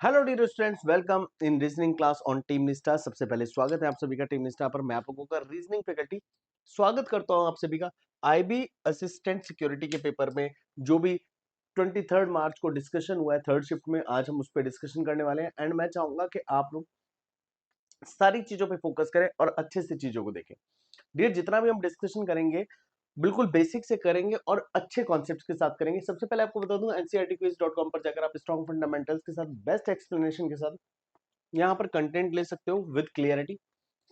Hello dear students, welcome in reasoning class on team Nishtha. सबसे पहले स्वागत है आप सभी का टीम निष्ठा पर। मैं आप लोगों का रीजनिंग फैकल्टी स्वागत करता हूं आप सभी का आईबी असिस्टेंट सिक्योरिटी के पेपर में, जो भी 23 मार्च को डिस्कशन हुआ है थर्ड शिफ्ट में। आज हम उस पर डिस्कशन करने वाले हैं एंड मैं चाहूंगा कि आप लोग सारी चीजों पे फोकस करें और अच्छे से चीजों को देखें। डियर, जितना भी हम डिस्कशन करेंगे बिल्कुल बेसिक से करेंगे और अच्छे कॉन्सेप्ट्स के साथ करेंगे। सबसे पहले आपको बता दूं, ncrtquiz.com पर जाकर आप स्ट्रॉन्ग फंडामेंटल्स के साथ बेस्ट एक्सप्लेनेशन के साथ यहाँ पर कंटेंट ले सकते हो विद क्लियरिटी।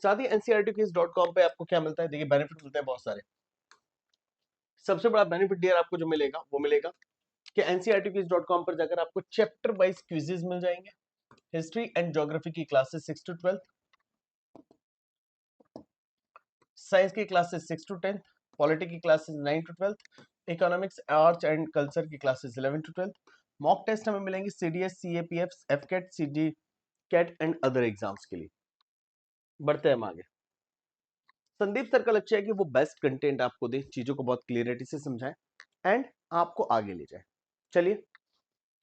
साथ ही ncrtquiz.com पे आपको क्या मिलता है, देखिए बेनिफिट मिलते हैं बहुत सारे। सबसे बड़ा बेनिफिट डियर आपको जो मिलेगा वो मिलेगा कि ncrtquiz.com पर जाकर आपको चैप्टर वाइज क्विजेज मिल जाएंगे। हिस्ट्री एंड ज्योग्राफी की क्लासेस 6 to 12, साइंस की क्लासेस 6 to 10, पॉलिटी की classes 9 to 12, economics arts and culture की क्लासेस 11 to 12। मॉक टेस्ट हमें मिलेंगे CDS, CAPF, AFCAT, CD CAT and other exams के लिए। बढ़ते हैं हम आगे। संदीप सर का लक्ष्य है कि वो बेस्ट कंटेंट आपको दे, चीजों को बहुत क्लियरिटी से समझाएं एंड आपको आगे ले जाए। चलिए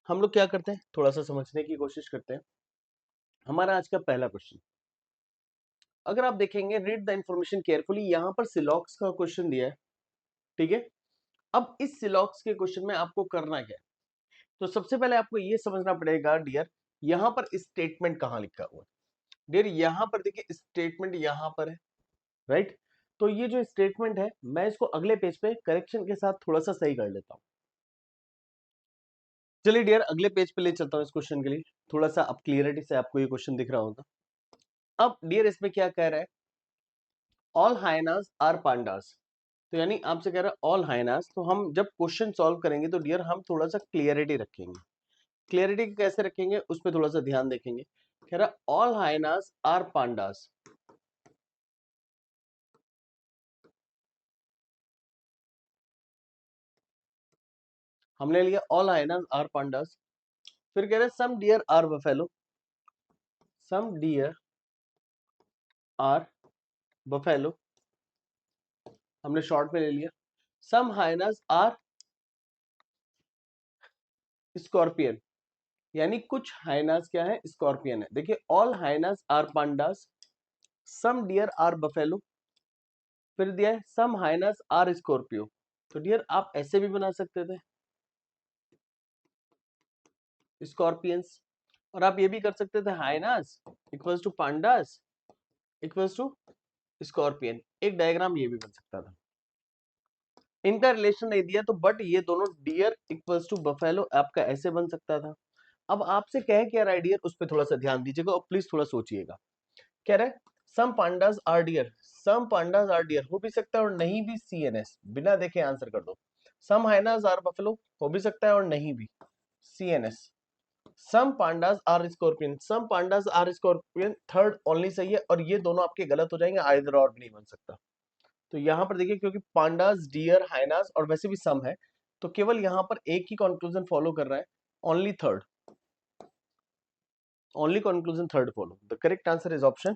हम लोग क्या करते हैं, थोड़ा सा समझने की कोशिश करते हैं। हमारा आज का पहला क्वेश्चन, अगर आप देखेंगे, रीड द इंफॉर्मेशन केयरफुली, यहां पर सिलॉक्स का क्वेश्चन दिया है, ठीक है। अब इस सिलॉक्स के क्वेश्चन में आपको करना क्या है, तो सबसे पहले आपको ये समझना पड़ेगा डियर, यहां पर स्टेटमेंट कहां लिखा हुआ है। डियर यहां पर देखिए स्टेटमेंट यहां पर है, राइट। तो ये जो स्टेटमेंट है मैं इसको अगले पेज पे करेक्शन के साथ थोड़ा सा सही कर लेता हूं। चलिए डियर अगले पेज पे ले चलता हूं इस क्वेश्चन के लिए, थोड़ा सा अब क्लियरिटी से आपको ये क्वेश्चन दिख रहा होगा। अब डियर इसमें क्या कह रहा है, ऑल हाइनास आर पांडास। तो यानी आपसे कह रहा है ऑल हाइनास, तो हम जब क्वेश्चन सॉल्व करेंगे तो डियर हम थोड़ा सा क्लियरिटी रखेंगे। क्लियरिटी कैसे रखेंगे उस पर थोड़ा सा ध्यान देखेंगे। कह रहा ऑल हाइनास आर पांडास, हमने लिया ऑल हाइनास आर पांडास। फिर कह रहे some deer are buffalo, some deer are buffalo, हमने शॉर्ट में ले लिया। सम हाइनास आर स्कॉर्पियन, यानी कुछ हाइनास क्या है, स्कॉर्पियन है। देखिए all hyenas are pandas, some deer are buffalo, फिर दिया है सम हाइनास आर स्कॉर्पियो। तो डियर आप ऐसे भी बना सकते थे, स्कॉर्पियंस। और आप ये भी कर सकते थे hyenas equals to pandas equals to scorpion. एक डायग्राम ये भी बन सकता था। इनका रिलेशन नहीं दिया तो बट ये दोनों डियर इक्वल्स टू बफेलो आपका ऐसे बन सकता था। अब आपसे कह क्या रहा है डियर, उस पर थोड़ा सा ध्यान दीजिएगा और प्लीज थोड़ा सोचिएगा। कह रहे some pandas are deer, some pandas are deer हो भी सकता है और नहीं भी, सीएनएस बिना देखे आंसर कर दो। सम हाइनास आर बफेलो हो भी सकता है और नहीं भी, CNS. Some pandas are scorpion, some pandas are scorpion third only सही है, और ये दोनों आपके गलत हो जाएंगे, आइदर और भी नहीं बन सकता। तो यहां पर देखिए क्योंकि पांडास डियर हाइनास और वैसे भी सम है, तो केवल यहां पर एक ही कंक्लूजन फॉलो कर रहा है, only third, only conclusion third follow. The correct answer is option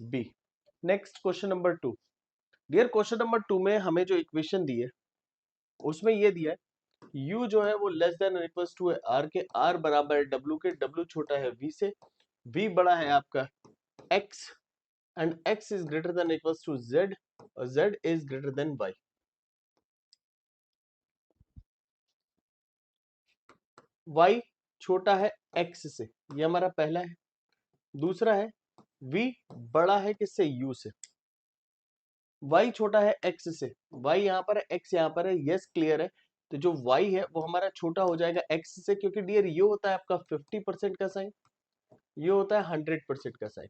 B. Next question number 2। Dear question number 2 में हमें जो इक्वेशन दी है उसमें ये दिया है u जो है वो लेस देन इक्वल्स टू है r के, r बराबर है w के, w छोटा है v से, v बड़ा है आपका x and x is greater than equals to z और z is greater than y। y छोटा है x से, ये हमारा पहला है। दूसरा है v बड़ा है किससे, u से। y छोटा है x से, y यहाँ पर है, x यहाँ पर है, यस क्लियर है। तो जो y है वो हमारा छोटा हो जाएगा x से, क्योंकि डियर ये होता है आपका 50% का साइन, ये होता है 100% का साइन।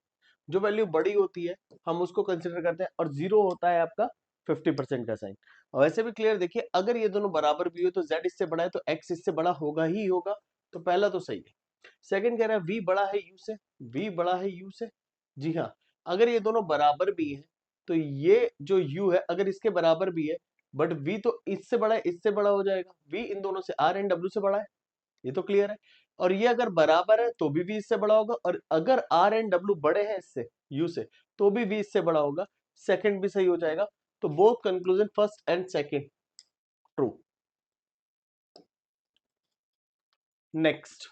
जो वैल्यू बड़ी होती है हम उसको कंसिडर करते हैं, और जीरो होता है आपका 50% का साइन। और वैसे भी क्लियर देखिए, अगर ये दोनों बराबर भी हो तो z इससे बड़ा है तो x इससे बड़ा होगा ही होगा। तो पहला तो सही है। सेकंड कह रहा है v बड़ा है u से, v बड़ा है u से। जी हाँ, अगर ये दोनों बराबर भी है तो ये जो u है अगर इसके बराबर भी है, बट v तो इससे बड़ा है, इससे बड़ा हो जाएगा। v इन दोनों से, r एंड w से बड़ा है, ये तो क्लियर है। और ये अगर बराबर है तो भी v इससे बड़ा होगा, और अगर r एंड w बड़े हैं इससे, u से, तो भी v इससे बड़ा होगा। सेकंड भी सही हो जाएगा। तो both conclusion first and second true. Next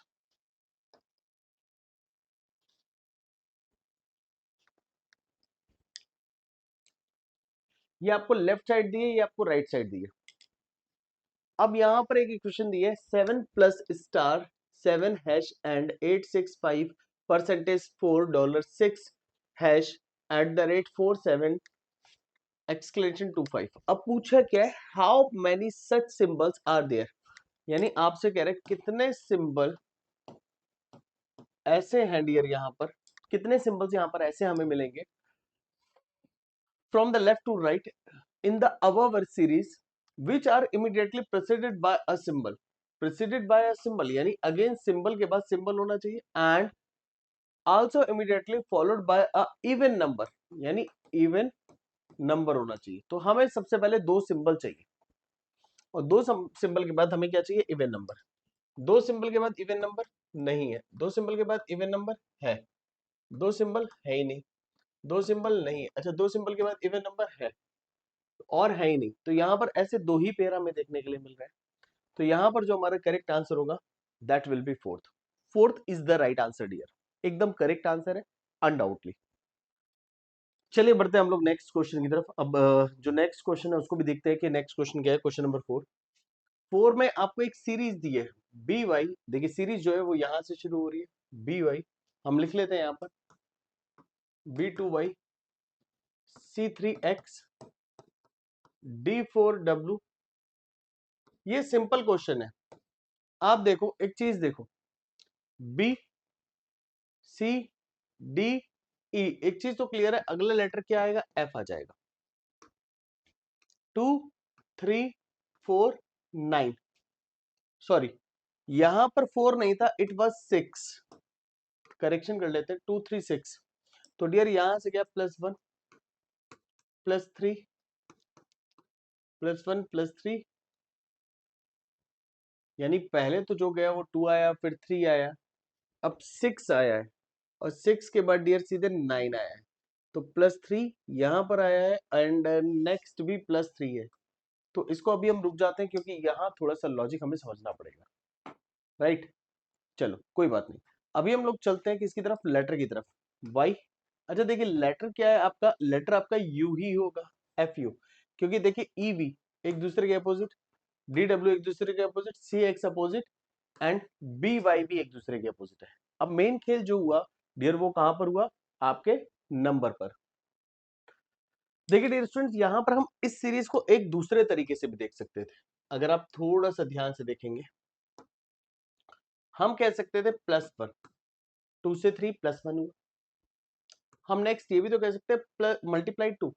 ये आपको लेफ्ट साइड दी है, ये आपको राइट साइड दी है। अब यहां पर एक इक्वेशन दी है 7 plus star 7 hash and 865 percentage $4 hash at the rate 47 exclamation 25। अब पूछा क्या है, how many such symbols are there, यानी आपसे कह रहे हैं कितने सिंबल ऐसे हैं डियर, यहां पर कितने सिंबल्स यहां पर ऐसे हमें मिलेंगे from the left to right in the above series which are immediately preceded by a symbol, preceded by a symbol यानी अगेन सिंबल के बाद सिंबल होना चाहिए, and also immediately followed by a even number यानी even number होना चाहिए। तो हमें सबसे पहले दो सिंबल चाहिए, और दो सिंबल के बाद हमें क्या चाहिए, इवन नंबर। दो सिंबल के बाद इवन नंबर नहीं है, दो सिंबल के बाद इवन नंबर है, दो सिंबल है ही नहीं, दो सिंबल नहीं है, अच्छा दो सिंबल के बाद इवन नंबर है और है ही नहीं, तो यहाँ पर ऐसे दो ही पेयर हमें देखने के लिए मिल रहे हैं। तो यहां पर जो हमारा करेक्ट आंसर होगा that will be fourth. Fourth is the right answer dear, एकदम करेक्ट आंसर है अनडाउटली। चलिए बढ़ते हैं हम लोग नेक्स्ट क्वेश्चन की तरफ। अब जो नेक्स्ट क्वेश्चन है उसको भी देखते हैं कि नेक्स्ट क्वेश्चन क्या है। Question number 4। 4 में आपको एक सीरीज दी है बी वाई, देखिए सीरीज जो है वो यहां से शुरू हो रही है बी वाई, हम लिख लेते हैं यहां पर B2Y C3X D4W। ये सिंपल क्वेश्चन है। आप देखो एक चीज देखो, बी सी डी ई, एक चीज तो क्लियर है, अगला लेटर क्या आएगा, एफ आ जाएगा। 2 3 4 9, सॉरी यहां पर 4 नहीं था, इट वाज 6, करेक्शन कर लेते हैं 2 3 6। तो डियर यहां से क्या, +1 +3 +1 +3, यानी पहले तो जो गया वो 2 आया, फिर 3 आया, अब 6 आया है, और 6 के बाद डियर सीधे 9 आया है, तो +3 यहां पर आया है, एंड नेक्स्ट भी +3 है। तो इसको अभी हम रुक जाते हैं क्योंकि यहाँ थोड़ा सा लॉजिक हमें समझना पड़ेगा, राइट। चलो कोई बात नहीं, अभी हम लोग चलते हैं किसकी तरफ, लेटर की तरफ, वाई। अच्छा देखिए लेटर क्या है आपका, लेटर आपका यू ही होगा, एफ यू, क्योंकि देखिए ई वी एक दूसरे के अपोजिट, डी डब्ल्यू एक दूसरे के opposite, C X opposite, and B Y भी एक दूसरे के अपोजिट है। अब मेन खेल जो हुआ डियर वो कहां पर हुआ, आपके नंबर पर। देखिए डियर स्टूडेंट्स, यहां पर हम इस सीरीज को एक दूसरे तरीके से भी देख सकते थे, अगर आप थोड़ा सा ध्यान से देखेंगे। हम कह सकते थे +1, 2 से 3 +1 हुआ। हम नेक्स्ट ये भी तो कह सकते हैं मल्टीप्लाई 2,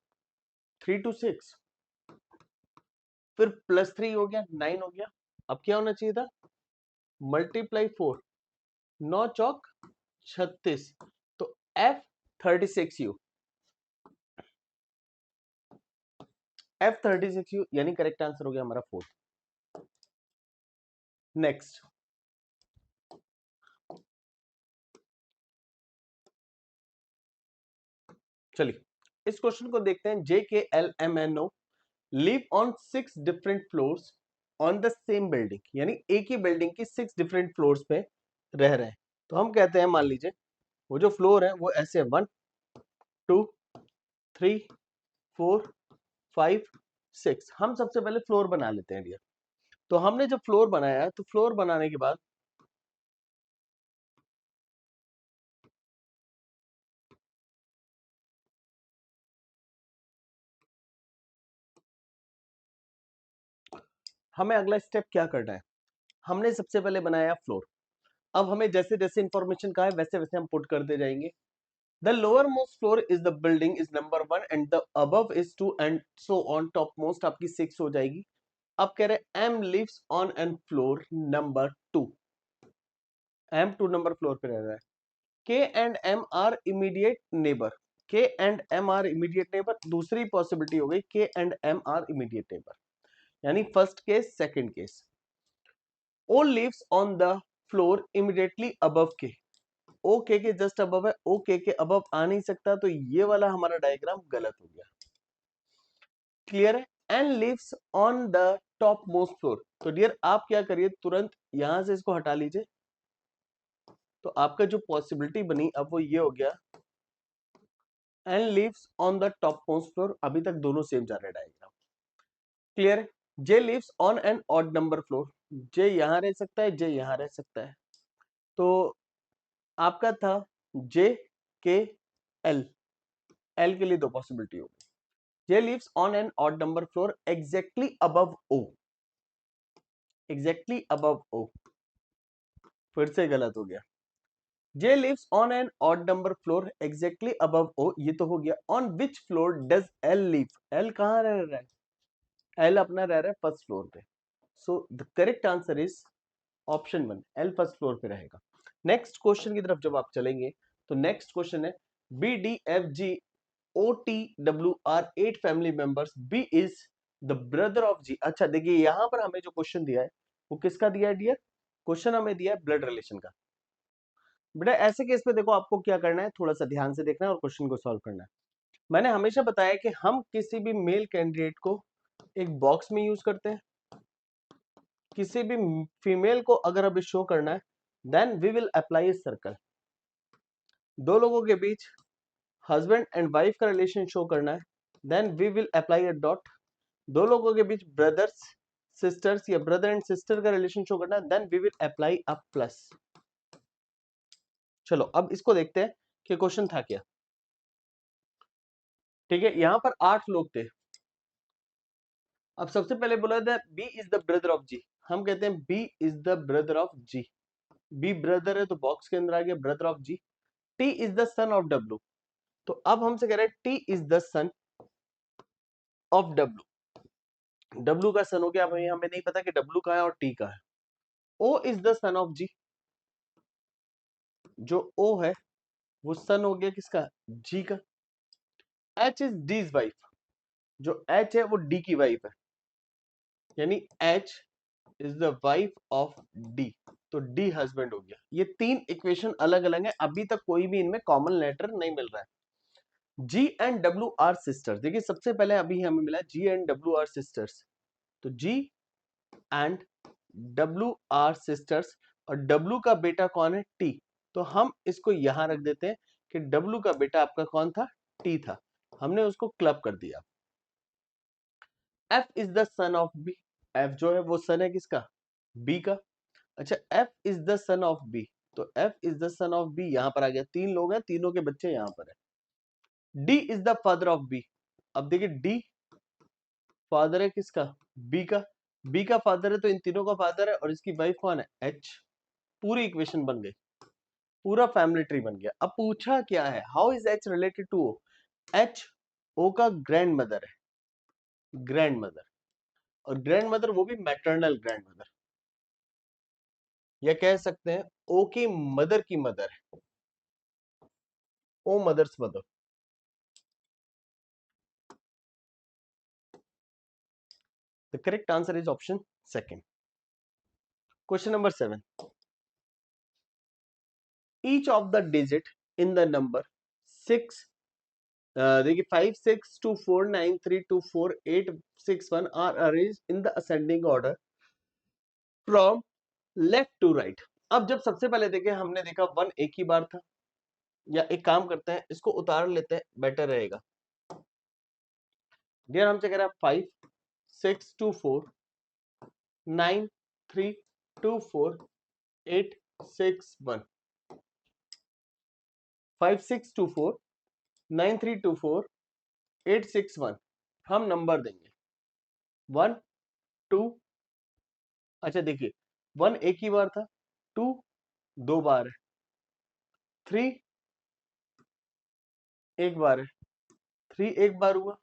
3 to 6, फिर +3 हो गया, 9 हो गया। अब क्या होना चाहिए था, मल्टीप्लाई 4, 9 चौक 36, तो F36U, F36U यानी करेक्ट आंसर हो गया हमारा 4। नेक्स्ट चलिए इस क्वेश्चन को देखते हैं। JKLMNO live on 6 different floors on the same building, यानी एक ही बिल्डिंग की 6 डिफरेंट फ्लोर्स पे रह रहे हैं। तो हम कहते हैं, मान लीजिए वो जो फ्लोर है वो ऐसे 1 2 3 4 5 6। हम सबसे पहले फ्लोर बना लेते हैं डियर। तो हमने जब फ्लोर बनाया तो फ्लोर बनाने के बाद हमें अगला स्टेप क्या करना है, हमने सबसे पहले बनाया फ्लोर। अब हमें जैसे जैसे इंफॉर्मेशन का है वैसे वैसे हम पुट करते जाएंगे। The lower most floor is the building is number 1 and the above is 2 and so on, top most आपकी 6 हो जाएगी। अब कह रहे M lives on an floor number 2, M 2 number floor पे रह रहा है। K and M are immediate neighbour, K and M are immediate neighbour, दूसरी पॉसिबिलिटी हो गई K and M are immediate neighbour, यानी first case second case. O lives on the floor immediately above K, O के just above है, ओ के above आ नहीं सकता, तो ये वाला हमारा डायग्राम गलत हो गया। क्लियर है। And lives on the top most floor, तो डियर आप क्या करिए, तुरंत यहां से इसको हटा लीजिए। तो आपका जो पॉसिबिलिटी बनी अब वो ये हो गया and lives on the top most floor. अभी तक दोनों सेम जा रहे हैं डायग्राम, क्लियर है। J lives on an odd number floor, J यहां रह सकता है, जे यहां रह सकता है। तो आपका था जे के एल, एल के लिए दो पॉसिबिलिटी होगी। J lives on an odd number floor exactly above O, exactly above O, फिर से गलत हो गया। J lives on an odd number floor exactly above O, ये तो हो गया। On which floor does L live, L कहां रह रहा है, एल अपना रह रहा है फर्स्ट फ्लोर पे। So the correct answer is option 1, L first floor पे रहेगा। नेक्स्ट क्वेश्चन की तरफ जब आप चलेंगे तो नेक्स्ट क्वेश्चन है B D F G O T W R 8 family members, B is the brother of G. अच्छा देखिए यहां पर हमें जो क्वेश्चन दिया है वो किसका दिया है डियर, क्वेश्चन हमें दिया है ब्लड रिलेशन का। बेटा ऐसे केस में देखो आपको क्या करना है, थोड़ा सा ध्यान से देखना है और क्वेश्चन को सॉल्व करना है। मैंने हमेशा बताया कि हम किसी भी मेल कैंडिडेट को एक बॉक्स में यूज करते हैं, किसी भी फीमेल को अगर अभी शो करना है then we will apply a circle. दो लोगों के बीच हस्बैंड एंड वाइफ का रिलेशन शो करना है then we will apply a dot. दो लोगों के बीच ब्रदर्स सिस्टर्स या ब्रदर एंड सिस्टर का रिलेशन शो करना है then we will apply a plus. चलो अब इसको देखते हैं कि क्वेश्चन था क्या। ठीक है, यहां पर 8 लोग थे। अब सबसे पहले बोला था B is the brother of G, हम कहते हैं B is the brother of G. B brother है तो बॉक्स के अंदर आ गया brother of G. T is the son of W, तो अब हमसे कह रहे हैं T is the son of W. W का सन हो गया, हमें नहीं पता कि डब्ल्यू का है और टी का है। O is the son of G, जो ओ है वो सन हो गया किसका, जी का। एच इज डीज वाइफ, जो एच है वो डी की वाइफ है, यानी H is the wife of D, तो डी हस्बैंड हो गया। ये तीन इक्वेशन अलग अलग है, अभी तक कोई भी इनमें कॉमन लेटर नहीं मिल रहा है। जी एंड डब्ल्यू आर सिस्टर्स, देखिए सबसे पहले अभी हमें मिला जी एंड डब्ल्यू आर सिस्टर्स, तो जी एंड डब्ल्यू आर सिस्टर्स, और डब्ल्यू का बेटा कौन है, टी। तो हम इसको यहां रख देते हैं कि डब्ल्यू का बेटा आपका कौन था, टी था। हमने उसको क्लब कर दिया। F is the son of B, F जो है वो सन है किसका, बी का। अच्छा F is the son of B, तो F is the son of B यहां पर आ गया। तीन लोग हैं, तीनों के बच्चे यहां पर है। D is the father of B, अब देखिए डी फादर है किसका, बी का। बी का फादर है तो इन तीनों का फादर है, और इसकी वाइफ कौन है, एच। पूरी इक्वेशन बन गई, पूरा फैमिली ट्री बन गया। अब पूछा क्या है, how is H related to O. H O का ग्रैंड मदर है, ग्रैंड मदर, और ग्रैंड मदर वो भी मैटरनल ग्रैंड मदर, या कह सकते हैं ओ की मदर की मदर है, O mother's mother. The correct answer is option second. Question number 7, each of the digit in the number 6, देखिए 562493248861 are arranged in the ascending order from left to right. अब जब सबसे पहले देखे हमने देखा 1 एक ही बार था, या एक काम करते हैं इसको उतार लेते हैं, बेटर रहेगा। डियर हमसे कह रहा है 562493248861, 562493248861। हम नंबर देंगे 1 2, अच्छा देखिए 1 एक ही बार था, 2 दो बार है, 3 एक बार है, 3 एक बार हुआ,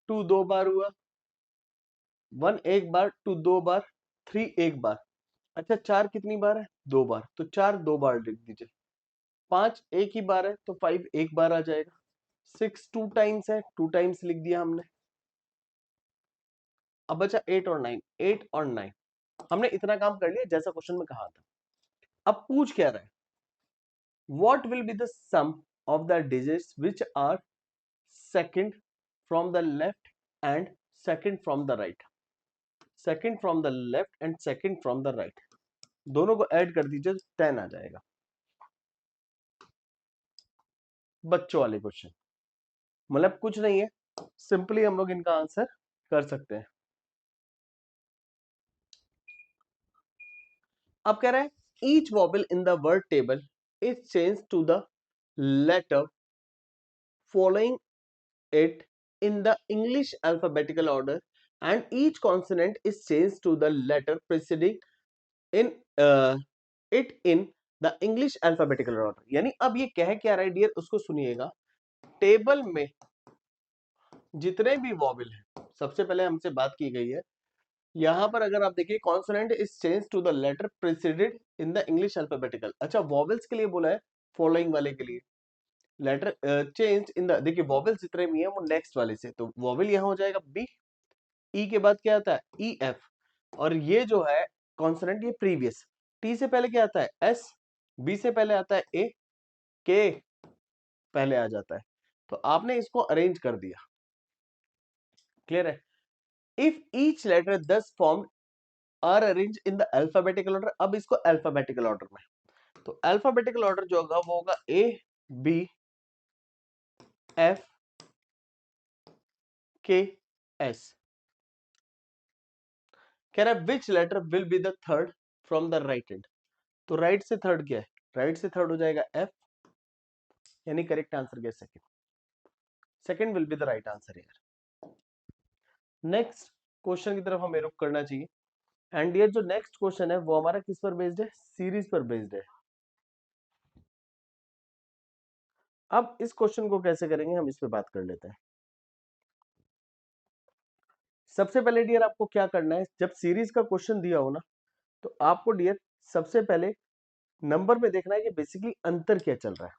2 दो बार हुआ, 1 एक बार, 2 दो बार, 3 एक बार। अच्छा 4 कितनी बार है, 2 बार, तो 4 दो बार लिख दीजिए। 5 एक ही बार है तो 5 एक बार आ जाएगा। 6 टू टाइम्स है, 2 टाइम्स लिख दिया हमने। अब बचा 8 और 9, 8 और 9। हमने इतना काम कर लिया जैसा क्वेश्चन में कहा था। अब पूछ क्या रहा है, what will be the sum of the digits which are second from the left and second from the right, second from the left and second from the right, दोनों को ऐड कर दीजिए तो 10 आ जाएगा। बच्चों वाले क्वेश्चन, मतलब कुछ नहीं है, सिंपली हम लोग इनका आंसर कर सकते हैं। अब कह रहा है each vowel in the word table is change to the letter following it in the English alphabetical order and each consonant is changed to the letter preceding in it in the English alphabetical order। यानी अब ये कह क्या रहा है dear, उसको सुनिएगा। Table में जितने भी वॉवेल हैं, सबसे पहले हमसे बात की गई है, यहां पर अगर आप देखिए consonant is change to the letter preceded in the English alphabetical. अच्छा, वॉवेल्स के लिए बोला है, फॉलोइंग वाले के लिए लेटर चेंज इन द, देखिए वॉवेल्स जितने भी हैं वो नेक्स्ट वाले से, तो वॉवेल यहां हो जाएगा बी, ई के बाद क्या आता है ई एफ, और ये जो है कॉन्सोनेंट ये प्रीवियस, टी से पहले क्या आता है एस, बी से पहले आता है ए, के पहले आ जाता है, तो आपने इसको अरेंज कर दिया। क्लियर है? If each letter thus form are arrange in the alphabetical order, अब इसको अल्फाबेटिकल ऑर्डर में, तो अल्फाबेटिकल ऑर्डर जो होगा वो होगा A B F K S. कह रहा है which letter will be the third from the right end, तो राइट से थर्ड क्या है, राइट से थर्ड हो जाएगा एफ, यानी करेक्ट आंसर क्या, second, second will be the right answer here. Next question की तरफ हमें रुक करना चाहिए, एंड ये जो नेक्स्ट क्वेश्चन है वो हमारा किस पर बेस्ड है, सीरीज पर बेस्ड है। अब इस क्वेश्चन को कैसे करेंगे हम इस पे बात कर लेते हैं। सबसे पहले डियर आपको क्या करना है, जब सीरीज का क्वेश्चन दिया हो ना, तो आपको डियर सबसे पहले नंबर में देखना है कि बेसिकली अंतर क्या चल रहा है,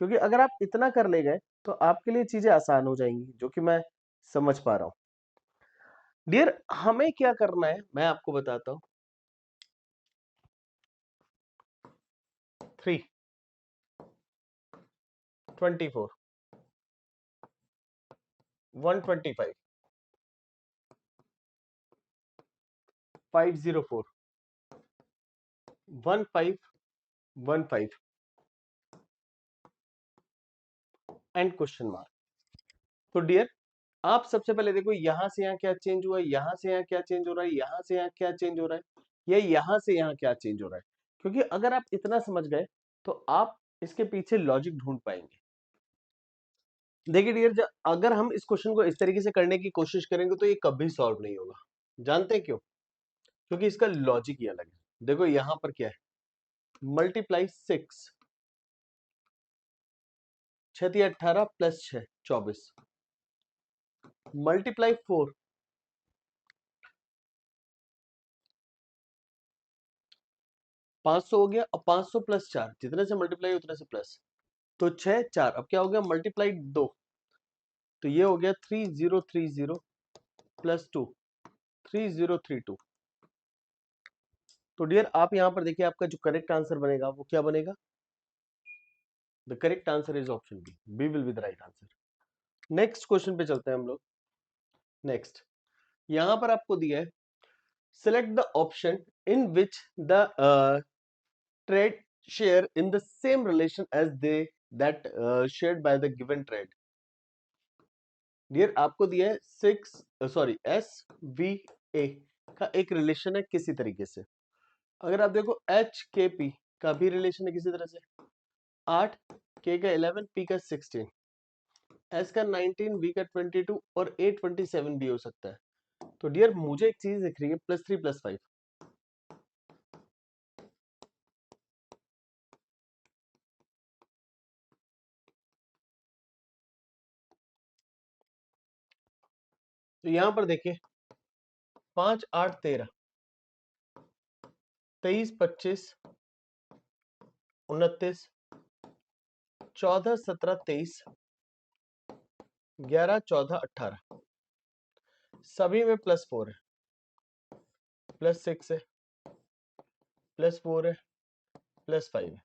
क्योंकि अगर आप इतना कर ले गए तो आपके लिए चीजें आसान हो जाएंगी, जो कि मैं समझ पा रहा हूं। डियर हमें क्या करना है मैं आपको बताता हूं, 3 24 125 504 1515 एंड क्वेश्चन मार्क। तो डियर आप सबसे पहले देखो यहां से यहां क्या चेंज हुआ है, यहां से यहां क्या चेंज हो रहा है, यहां से यहां क्या चेंज हो रहा है, या यहां से यहां क्या चेंज हो रहा है, क्योंकि अगर आप इतना समझ गए तो आप इसके पीछे लॉजिक ढूंढ पाएंगे। देखिए डियर, अगर हम इस क्वेश्चन को इस तरीके से करने की कोशिश करेंगे तो ये कभी सॉल्व नहीं होगा। जानते हैं क्यों? क्योंकि इसका लॉजिक ही अलग है। देखो यहां पर क्या है, मल्टीप्लाई 6, 6 18 प्लस 6 24, मल्टीप्लाई 4, 500 हो गया, और 500 प्लस 4, जितने से मल्टीप्लाई उतने से प्लस, तो 6 4, अब क्या हो गया मल्टीप्लाई 2, तो ये हो गया 3030 प्लस 2 3032। तो डियर आप यहां पर देखिए आपका जो करेक्ट आंसर बनेगा वो क्या बनेगा, the correct answer is option B, B will be the right answer. Next question पे चलते हैं हम लोग। नेक्स्ट यहां पर आपको दिया है select the option in which the trade share in the same relation as they that shared by the given trade। Dear आपको दिया है 6 सॉरी एस वी ए का एक रिलेशन है किसी तरीके से। अगर आप देखो एच के पी का भी रिलेशन है किसी तरह से, 8 के का 11 पी का 16, एस का 19 वी का 22 और ए 27 भी हो सकता है। तो डियर मुझे एक चीज दिख रही है +3 +5, तो यहां पर देखिए 5 8 13 23 25 29 14 17 23 11 14 18, सभी में +4 है, +6 है, +4 है, +5 है,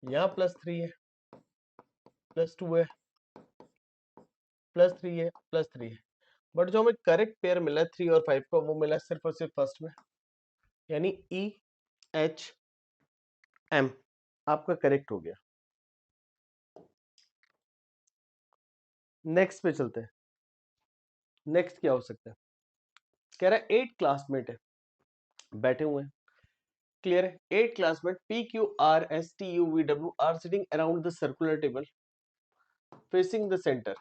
यहाँ +3 है, +2 है, +3 है, +3 है, बट जो हमें करेक्ट पेयर मिला है 3 और 5 का, वो मिला सिर्फ और सिर्फ फर्स्ट में, यानी ई एच एम आपका करेक्ट हो गया। नेक्स्ट पे चलते हैं। नेक्स्ट क्या हो सकता है? कह रहा है 8 क्लासमेट है, बैठे हुए हैं। क्लियर है? 8 classmate P Q R S T U V W are sitting around the circular table facing the centre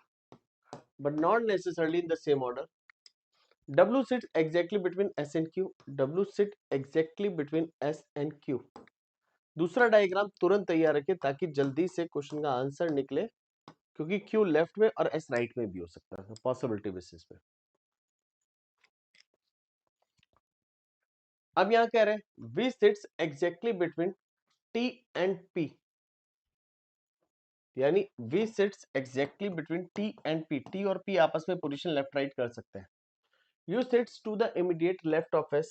but not necessarily in the same order. W sits exactly between S and Q. W sit exactly between S and Q. दूसरा diagram तुरंत तैयार रखें ताकि जल्दी से question का answer निकले, क्योंकि Q लेफ्ट में और S राइट में भी हो सकता है पॉसिबिलिटी बेसिस पे। अब यहां कह रहे हैं V sits exactly between T and P, यानी V sits exactly between T and P. T और P आपस में पोजीशन लेफ्ट राइट कर सकते हैं। U sits to the immediate left of S.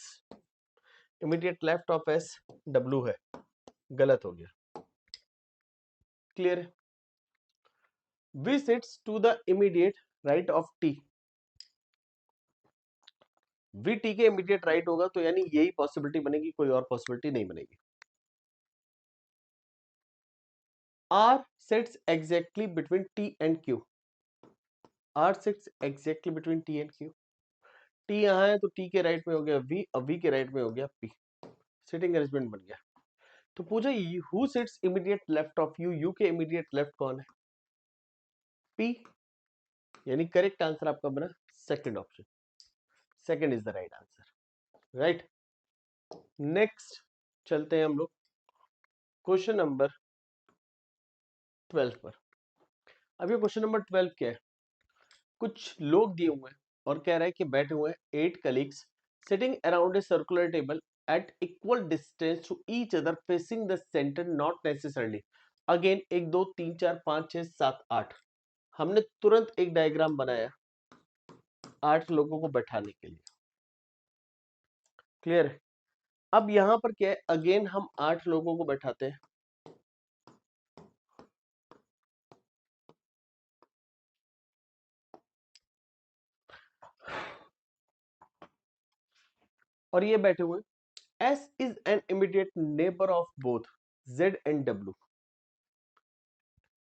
Immediate left of S W है, गलत हो गया। क्लियर है? V sits to the immediate right of T. V T के इमीडिएट राइट होगा तो यानी यही पॉसिबिलिटी बनेगी, कोई और पॉसिबिलिटी नहीं बनेगी। R sits exactly between T and Q. R sits exactly between T and Q. T यहाँ है तो T के राइट में हो गया V, अब V के राइट में हो गया P। सिटिंग अरेंजमेंट बन गया। तो पूछा who sits immediate left of you, you के इमीडिएट लेफ्ट कौन है? P, यानी करेक्ट आंसर आपका बना second option. Second is the right answer. Right, next चलते हैं हम लोग क्वेश्चन नंबर 12 पर। अब ये क्वेश्चन नंबर 12 क्या है? कुछ लोग दिए हुए हैं और कह रहा है कि बैठे हुए हैं 8 colleagues sitting around a circular table at equal distance to each other facing the centre not necessarily. Again 1 2 3 4 5 6 7 8, हमने तुरंत एक डायग्राम बनाया 8 लोगों को बैठाने के लिए। क्लियर है? अब यहां पर क्या है, अगेन हम 8 लोगों को बैठाते हैं। और ये बैठे हुए S is an immediate neighbor of both Z and W.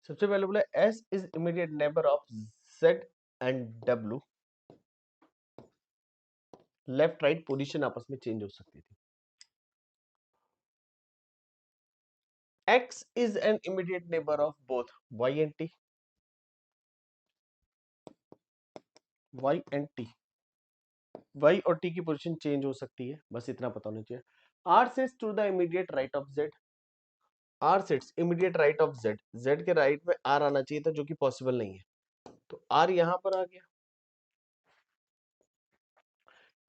सबसे पहले बोला S is immediate neighbor of Z and W. Left right position आपस में चेंज हो सकती थी। X is an immediate neighbor of both Y and T. Y and T. Y और T की पोजीशन चेंज हो सकती है, बस इतना पता होना चाहिए। R sits to the immediate right of Z. R sits immediate right of Z. Z के राइट में R आना चाहिए था, जो कि पॉसिबल नहीं है, तो R यहां पर आ गया।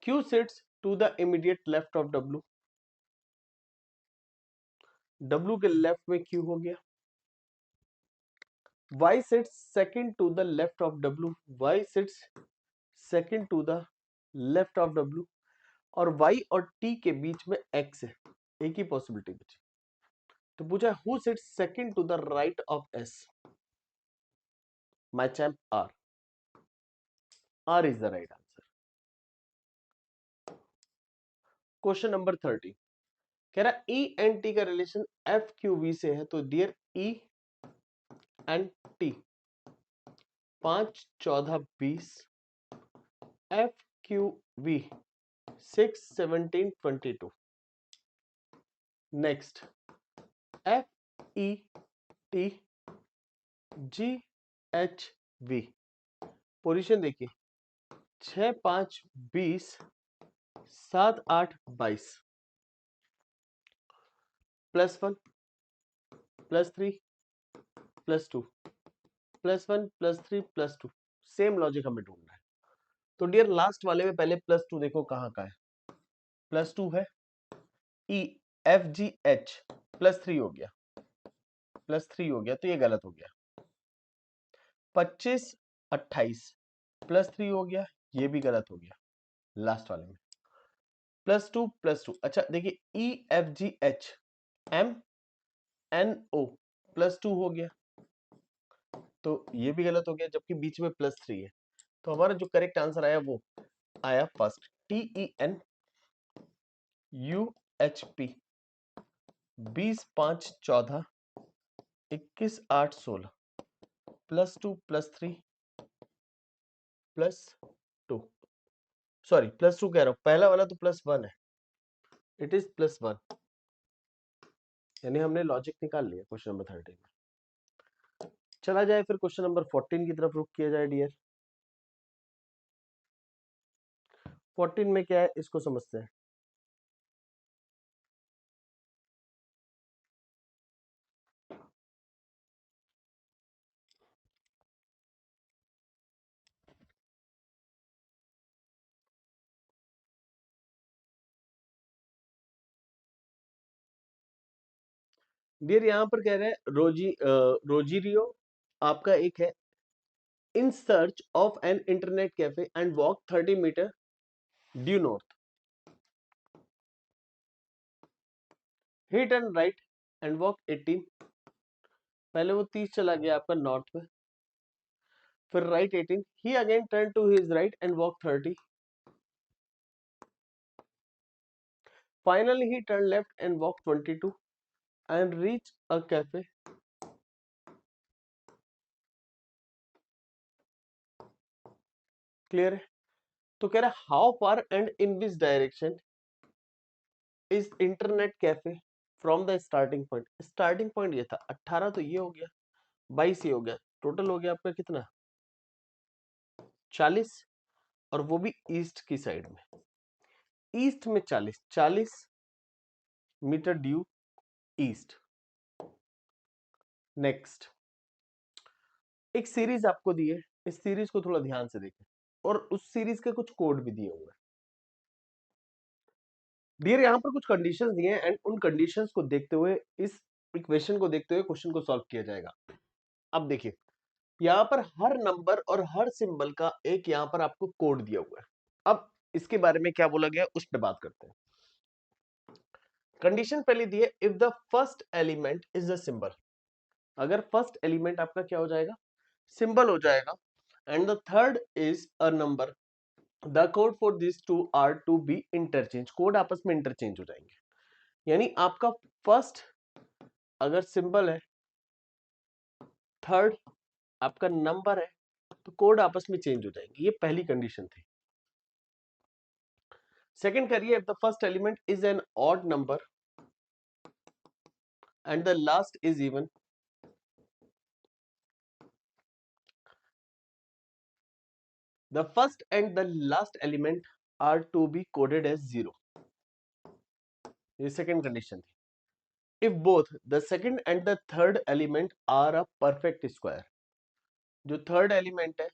Q sits to the immediate left of W. W के लेफ्ट में Q हो गया। Y sits second to the left of W. Y sits second to the left of W. और Y और T के बीच में X है, एक ही पॉसिबिलिटी बची। तो पूछा who sits second to the right of S? My champ R. R is the right answer. Question number 30 कह रहा है E एंड T का रिलेशन FQV से है, तो dear E and T 5 14 20 FQV 6 17 22। Next FET GHV position देखिए 6 5 20 7 8 22 +1 +3 +2 +1 +3 +2। Same logic हमें ढूंढना है। तो डियर लास्ट वाले में पहले +2 देखो कहाँ का है। +2 है EFGH, +3 हो गया, +3 हो गया, तो ये गलत हो गया। 25 28 +3 हो गया, ये भी गलत हो गया लास्ट वाले में। +2 अच्छा देखिए EFGH MNO +2 हो गया, तो ये भी गलत हो गया, जबकि बीच में +3 है। तो हमारा जो करेक्ट आंसर आया वो आया फर्स्ट TEN UHP 20 5 14 21 8 16 +2 +3 +2, सॉरी +2 कह रहा हूं, पहला वाला तो +1 है, इट इज +1, यानी हमने लॉजिक निकाल लिया क्वेश्चन नंबर 13 में। चला जाए फिर क्वेश्चन नंबर 14 की तरफ रुक किया जाए डियर। 14 में क्या है इसको समझते हैं। डियर यहाँ पर कह रहे हैं रोजीरियो आपका एक है, in search of an internet cafe and walk 30 metre due north, he turn right and walk 18, पहले वो 30 चला गया आपका नॉर्थ में, फिर right 18, he again turn to his right and walk 30, finally he turn left and walk 22 and reach a cafe, clear है। तो कह रहा है how far and in which direction is internet cafe from the starting point, starting point ये था 18, तो ये हो गया 22, ये हो गया, टोटल हो गया आपका कितना 40, और वो भी ईस्ट की साइड में, ईस्ट में 40 मीटर ड्यू ईस्ट। नेक्स्ट एक सीरीज आपको दी है, इस सीरीज को थोड़ा ध्यान से देखें, और उस सीरीज के कुछ कोड भी दिए हुए हैं। डियर यहाँ पर कुछ कंडीशंस दिए हैं एंड उन कंडीशंस को देखते हुए, इस इक्वेशन को देखते हुए क्वेश्चन को सॉल्व किया जाएगा। अब देखिए यहाँ पर हर नंबर और हर सिंबल का एक यहाँ पर आपको कोड दिया हुआ है। अब इसके बारे में क्या बोला गया उस पर बात करते हैं। कंडीशन पहले दी है, if the first element is a symbol, अगर फर्स्ट एलिमेंट आपका क्या हो जाएगा सिंबल हो जाएगा, and the third is a number, the code for this two are to be interchange, code आपस में इंटरचेंज हो जाएंगे, यानी आपका फर्स्ट अगर सिंबल है, थर्ड आपका नंबर है, तो कोड आपस में चेंज हो जाएंगे, ये पहली कंडीशन थी। सेकंड करिए, if the first element is an odd number and the last is even, the first and the last element are to be coded as 0, ये सेकंड कंडीशन थी। if both the second and the third element are a perfect square, जो third element है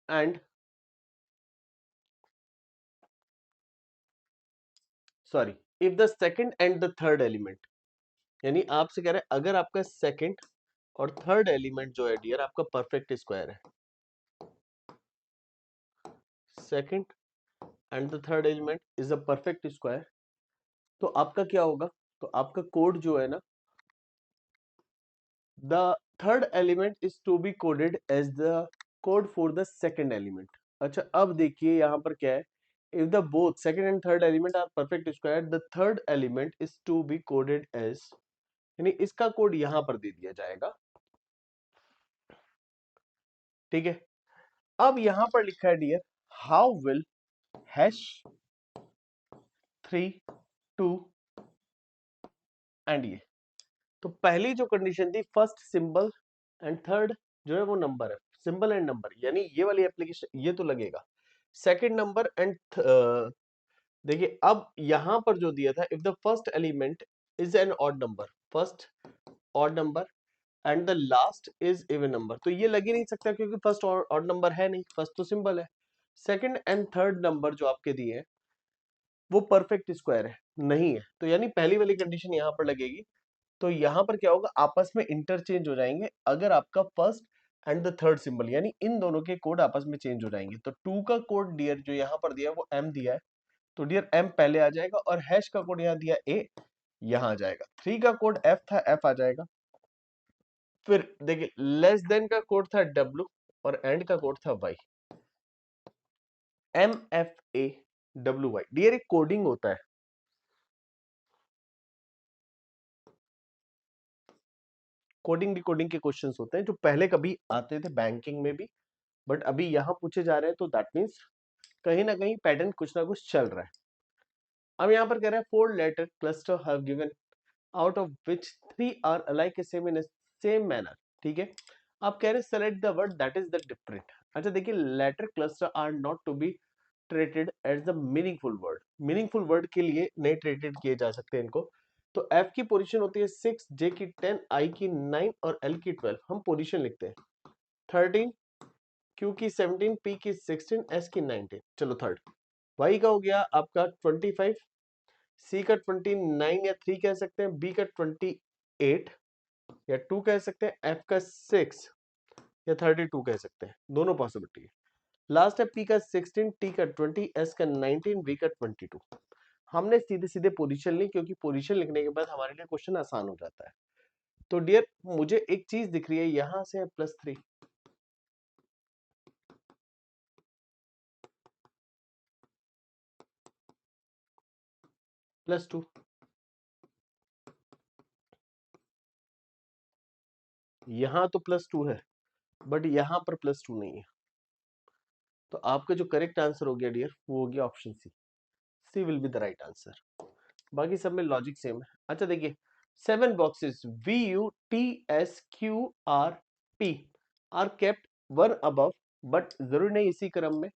and sorry if the second and the third element, यानी आपसे कह रहे हैं अगर आपका सेकंड और थर्ड एलिमेंट जो है डियर आपका परफेक्ट स्क्वायर है, second and the third element is a perfect square, तो आपका क्या होगा, तो आपका कोड जो है ना, the third element is to be coded as the code for the second element. अच्छा अब देखिए यहाँ पर क्या है, if the both second and third element are perfect square, the third element is to be coded as, यानी इसका code यहां पर दे दिया जाएगा, ठीक है। अब यहां पर लिखा है dear, how will hash 3 2 and ये, तो पहली जो कंडीशन थी फर्स्ट सिंबल एंड थर्ड जो है वो नंबर है, सिंबल एंड नंबर, यानी ये वाली एप्लीकेशन ये तो लगेगा, सेकंड नंबर एंड देखिए अब यहां पर जो दिया था, if the first element is an odd number, first odd number and the last is even number, तो ये लग ही नहीं सकता क्योंकि फर्स्ट ऑड नंबर है नहीं, फर्स्ट तो सिंबल है। सेकंड एंड थर्ड नंबर जो आपके दिए हैं वो परफेक्ट स्क्वायर है नहीं है, तो यानी पहली वाली कंडीशन यहाँ पर लगेगी, तो यहाँ पर क्या होगा आपस में इंटरचेंज हो जाएंगे, अगर आपका first and the third symbol, यानी इन दोनों के कोड आपस में चेंज हो जाएंगे। तो 2 का कोड डियर जो यहाँ पर दिया है वो m दिया है, तो डियर m पहले आ जाएगा, और हैश का कोड यहाँ दिया a, यहाँ आ जाएगा। 3 का कोड f था, f आ जाएगा। फिर देखिए लेस देन का कोड था w, और एंड का कोड था y, MFAWY। डियर एक कोडिंग होता है, कोडिंग डिकोडिंग के क्वेश्चंस होते हैं जो पहले कभी आते थे बैंकिंग में भी, बट अभी यहाँ पूछे जा रहे हैं, तो दैट मीन्स कहीं ना कहीं पैटर्न कुछ ना कुछ चल रहा है। अब यहाँ पर कह रहा है 4 letter cluster have given out of which 3 are alike same in same manner. ठीक है, आप कह रहे हैं select the word that is the different. अच्छा देखिए, letter cluster are not to be treated as the meaningful word. Meaningful word के लिए नहीं ट्रेटेड किए जा सकते इनको। तो एफ की पोजीशन होती है 6, जे की 10, आई की 9 और एल की 12। हम पोजीशन लिखते हैं 13, क्यू की 17, पी की 16, एस की 19। चलो थर्ड। वाई का हो गया आपका 25, सी का 29 या 3 कह सकते हैं, बी का 28 या 2 कह सकते हैं, एफ का 6 या 32 कह सकते हैं, दोनों पॉसिबिलिटी है। लास्ट है पी का 16, टी का 20, एस का 19, वी का 22। हमने सीधे सीधे पोजीशन ली, क्योंकि पोजीशन लिखने के बाद हमारे लिए क्वेश्चन आसान हो जाता है। तो डियर मुझे एक चीज दिख रही है, यहां से है +3, +2, यहां तो +2 है, बट यहां पर +2 नहीं है। तो आपका जो करेक्ट आंसर हो गया डियर, वो हो गया option C. C will be the right answer. बाकी सब में लॉजिक सेम है। अच्छा देखिए, 7 boxes VUTSQRP are kept one above, but जरूरी नहीं इसी क्रम में।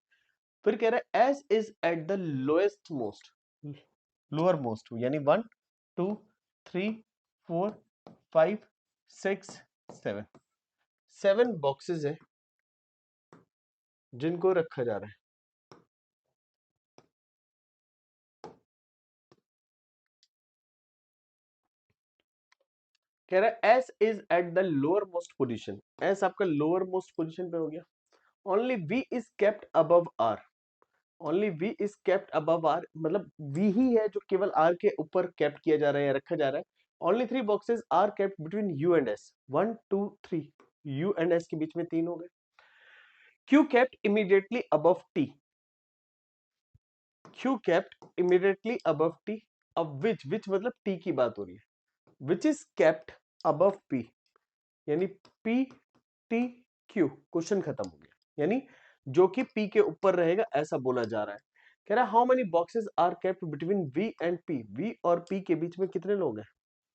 फिर कह रहा है S is at the lowest most, lower most, यानी 1 2 3 4 5 6 7। 7 बॉक्सेस है जिनको रखा जा रहा है। कह रहा है S is at the lower most position, S आपका लोअर मोस्ट पोजिशन पे हो गया। Only V is kept above R, only V is kept above R, मतलब वी ही है जो केवल आर के ऊपर केप्ट किया जा रहा है या रखा जा रहा है। Only 3 boxes are kept between U and S, 1 2 3, U and S के बीच में 3 हो गए। Q kept immediately above T, Q kept immediately above T. अब विच मतलब टी की बात हो रही है, which is kept above P, यानी पी टी क्यू, क्वेश्चन खत्म हो गया। यानी जो कि पी के ऊपर रहेगा ऐसा बोला जा रहा है। कह रहा है how many boxes are kept between V and P, V और पी के बीच में कितने लोग हैं,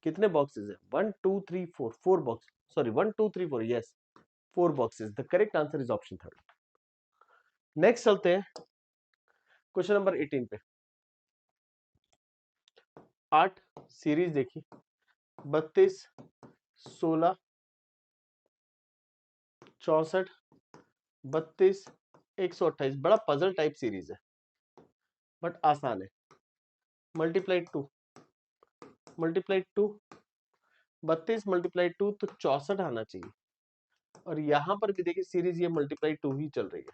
कितने बॉक्सेस है, 1 2 3 4, 4 box, sorry 1 2 3 4, yes 4 boxes. The correct answer is option third. Next चलते हैं क्वेश्चन नंबर 18 पे। 8 सीरीज देखी, 32 16 64 32 128। बड़ा पजल टाइप सीरीज है, बट आसान है। मल्टीप्लाई 2, मल्टीप्लाई 2, 32 मल्टीप्लाई 2 तो 64 आना चाहिए। और यहां पर भी देखिए सीरीज ये मल्टीप्लाई 2 ही चल रही है।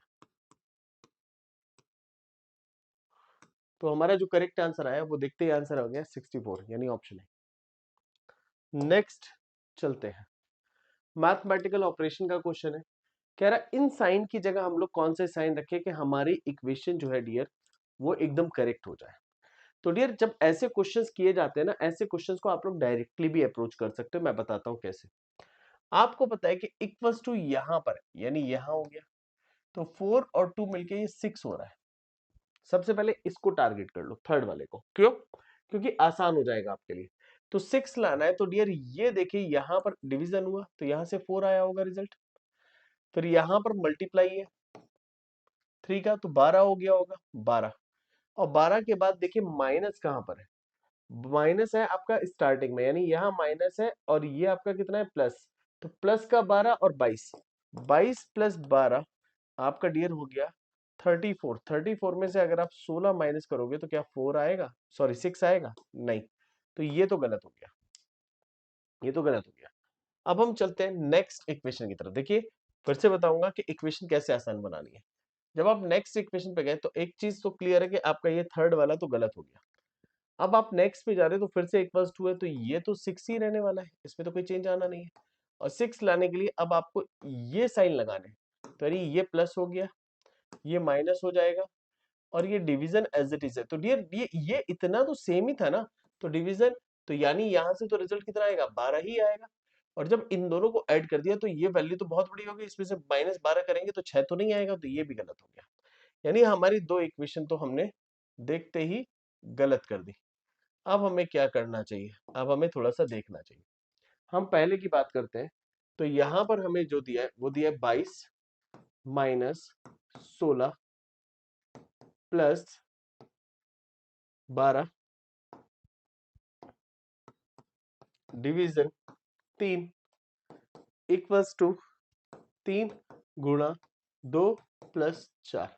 तो हमारा जो करेक्ट आंसर आया वो देखते ही आंसर हो गया 64, यानी ऑप्शन है। नेक्स्ट चलते हैं, मैथमेटिकल ऑपरेशन का क्वेश्चन है। कह रहा है इन साइन की जगह हम लोग कौन से साइन रखें कि हमारी इक्वेशन जो है डियर वो एकदम करेक्ट हो जाए। तो डियर जब ऐसे क्वेश्चंस किए जाते हैं ना, ऐसे क्वेश्चंस को आप लोग डायरेक्टली भी अप्रोच कर सकते हो। मैं बताता हूं कैसे। आपको पता है कि इक्वल्स टू यहां पर यानी यहां हो गया, तो 4 और 2 मिलके ये 6 हो रहा है। सबसे पहले इसको टारगेट कर लो, थर्ड वाले को। क्यों? क्योंकि आसान हो जाएगा आपके लिए। तो 6 लाना है, तो डियर ये देखिए यहां पर डिवीजन हुआ तो यहां से 4 आया होगा रिजल्ट। फिर यहां पर मल्टीप्लाई है 3 का, तो 12 हो गया होगा 12। और 12 के बाद देखिए माइनस कहां पर है, माइनस है आपका स्टार्टिंग में, यानी यहाँ माइनस है और ये आपका कितना है प्लस। तो प्लस का 12 और 22, 22 प्लस 12 आपका डियर हो गया 34। 34 में से अगर आप 16 माइनस करोगे तो क्या 4 आएगा, सॉरी 6 आएगा, नहीं। तो ये तो गलत हो गया, ये तो गलत हो गया। अब हम चलते हैं नेक्स्ट इक्वेशन की तरफ। देखिए फिर से बताऊंगा कि इक्वेशन कैसे आसान बनानी है। जब आप नेक्स्ट इक्वेशन पे गए तो एक चीज तो क्लियर है कि आपका ये थर्ड वाला तो गलत हो गया। अब आप नेक्स्ट पे जा रहे हो तो फिर से इक्वल्स 2 है, तो ये तो 6 ही रहने वाला है, इसमें तो कोई चेंज आना नहीं है। और 6 लाने के लिए अब आपको ये साइन लगाने हैं। तो यानी ये प्लस हो गया, ये माइनस हो जाएगा और ये डिवीजन एज इट इज है। तो डियर ये इतना तो सेम ही था ना, तो डिवीजन, तो यानी यहां से तो रिजल्ट कितना आएगा, 12 ही आएगा। और जब इन दोनों को ऐड कर दिया तो ये वैल्यू तो बहुत बड़ी होगी, इसमें से -12 करेंगे तो 6 तो नहीं आएगा, तो ये भी गलत हो गया। यानी हमारी दो इक्वेशन तो हमने देखते ही गलत कर दी। अब हमें क्या करना चाहिए, अब हमें थोड़ा सा देखना चाहिए। हम पहले की बात करते हैं। तो यहां पर हमें जो दिया है वो दिया है 22 - 16 प्लस 12 डिवीजन 3 इक्वल्स टू 3 गुणा 2 प्लस 4।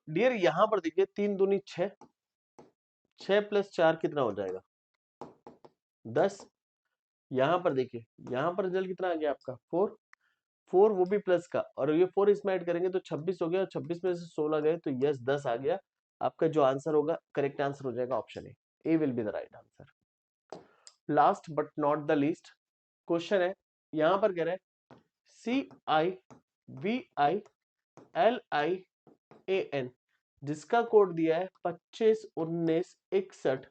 डियर यहां पर देखिए 3 दूनी 6, 6 प्लस 4 कितना हो जाएगा 10। यहां पर देखिए, यहां पर रिजल्ट कितना आ गया आपका 4, 4 वो भी प्लस का, और ये 4 इसमें ऐड करेंगे तो 26 हो गया, और 26 में से 16 गए तो यस 10 आ गया। आपका जो आंसर होगा, करेक्ट आंसर हो जाएगा option A will be the right answer. Last but not the least question है, यहां पर कह रहे हैं CIVILIAN जिसका कोड दिया है 25 19 61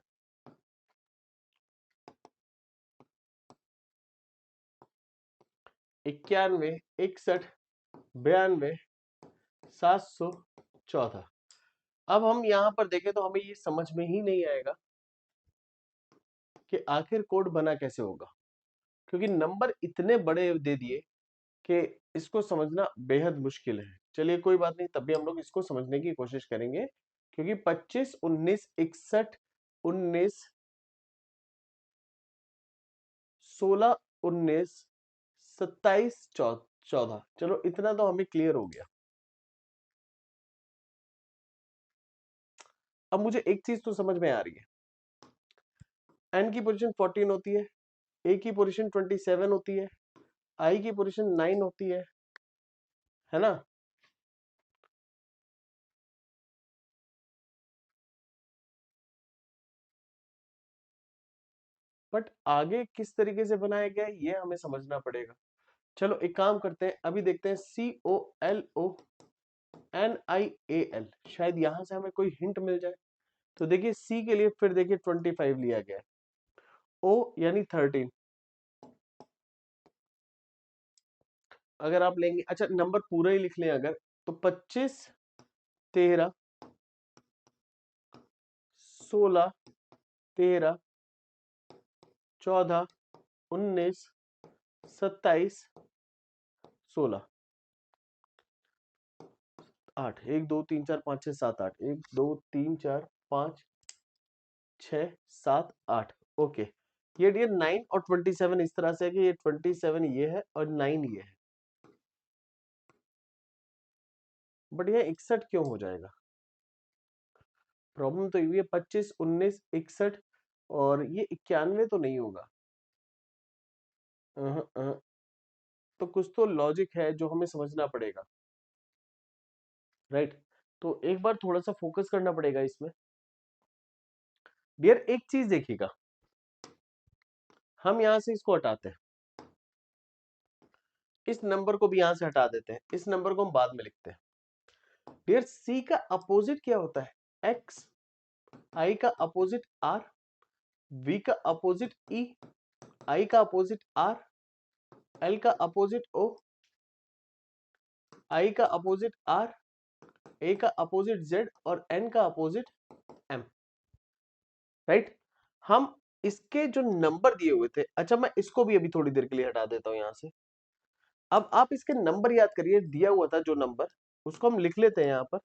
91 61 92 714। अब हम यहां पर देखें तो हमें ये समझ में ही नहीं आएगा कि आखिर कोड बना कैसे होगा, क्योंकि नंबर इतने बड़े दे दिए कि इसको समझना बेहद मुश्किल है। चलिए कोई बात नहीं, तब भी हम लोग इसको समझने की कोशिश करेंगे, क्योंकि 25 19 61 19 16 19 27 14, चलो इतना तो हमें क्लियर हो गया। अब मुझे एक चीज तो समझ में आ रही है, n की पोजीशन 14 होती है, a की पोजीशन 27 होती है, i की पोजीशन 9 होती है ना। बट आगे किस तरीके से बनाया गया है ये हमें समझना पड़ेगा। चलो एक काम करते हैं, अभी देखते हैं COLONIAL, शायद यहां से हमें कोई हिंट मिल जाए। तो देखिए C के लिए फिर देखिए 25 लिया गया है, O यानी 13, अगर आप लेंगे, अच्छा नंबर पूरा ही लिख लें अगर, तो 25 13 16 13 14 19 27 16 8, 1 2 3 4 5 6 7 8, 1 2 3 4 5 6 7 8। ओके, ये डियर 9 और 27 इस तरह से है कि ये 27 ये है और 9 ये है, बट ये 61 क्यों हो जाएगा। प्रॉब्लम तो ये है 25 19 61 और ये 91 तो नहीं होगा। अहं, अहं, तो कुछ तो लॉजिक है जो हमें समझना पड़ेगा, राइट। तो एक बार थोड़ा सा फोकस करना पड़ेगा इसमें। डियर एक चीज देखिएगा, हम यहां से इसको हटाते हैं, इस नंबर को भी यहां से हटा देते हैं, इस नंबर को हम बाद में लिखते हैं। डियर सी का अपोजिट क्या होता है एक्स, आई का अपोजिट आर, वी का अपोजिट ई, आई का अपोजिट आर, एल का अपोजिट ओ, आई का अपोजिट आर, ए का अपोजिट जेड और एन का अपोजिट एम, राइट। हम इसके जो नंबर दिए हुए थे, अच्छा मैं इसको भी अभी थोड़ी देर के लिए हटा देता हूं यहां से। अब आप इसके नंबर याद करिए, दिया हुआ था जो नंबर, उसको हम लिख लेते हैं यहां पर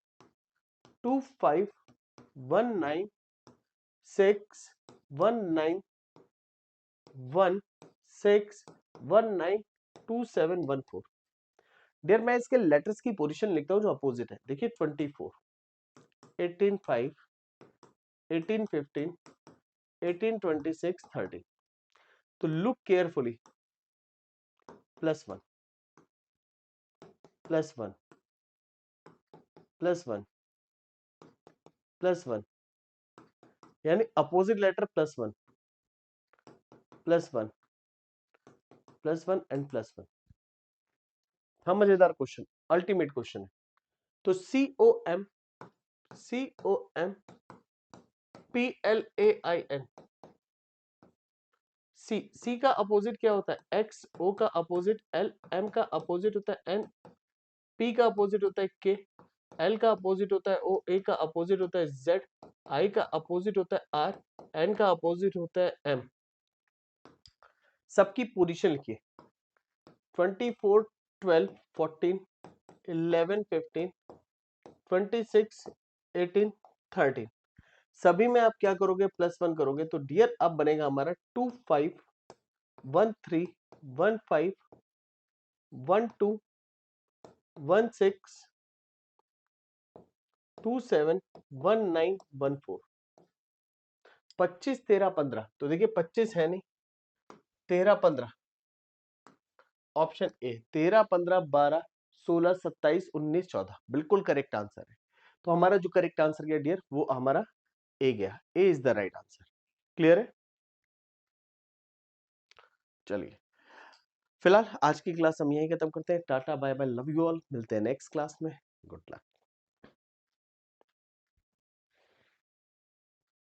2519619161927114। डियर मैं इसके लेटर्स की पोजीशन लिखता हूं जो अपोजिट है, देखिए 24 18 5 18 15 18 26 30। तो लुक केयरफुली, +1 +1 +1 +1, यानी अपोजिट लेटर +1 +1 +1 एंड +1। हम मजेदार क्वेश्चन, अल्टीमेट क्वेश्चन है। तो COM PLAIN सी का अपोजिट क्या होता है एक्स, ओ का अपोजिट एल, एम का अपोजिट होता है एन, पी का अपोजिट होता है के, एल का अपोजिट होता है ओ, ए का अपोजिट होता है जेड, आई का अपोजिट होता है आर, एन का अपोजिट होता है एम। सबकी पोजीशन लिखिए 24, 12, 14, 11, 15, 26, 18, 13। सभी में आप क्या करोगे +1 करोगे तो डियर अब बनेगा हमारा 2, 5, 1, 3, 1, 5, 1, 2, 1, 6, 2, 7, 1, 9, 1, 4। 25, 13, 15 तो देखिए 25 है नहीं, 13, 15 ऑप्शन ए 13, 15, 12, 16, 27, 19, 14 बिल्कुल करेक्ट आंसर है। तो हमारा जो करेक्ट आंसर गया डियर वो हमारा ए गया, A is the right answer. Clear है? चलिए फिलहाल आज की क्लास हम यही खत्म करते हैं। Tata bye bye, love you all, मिलते हैं नेक्स्ट क्लास में। Good luck.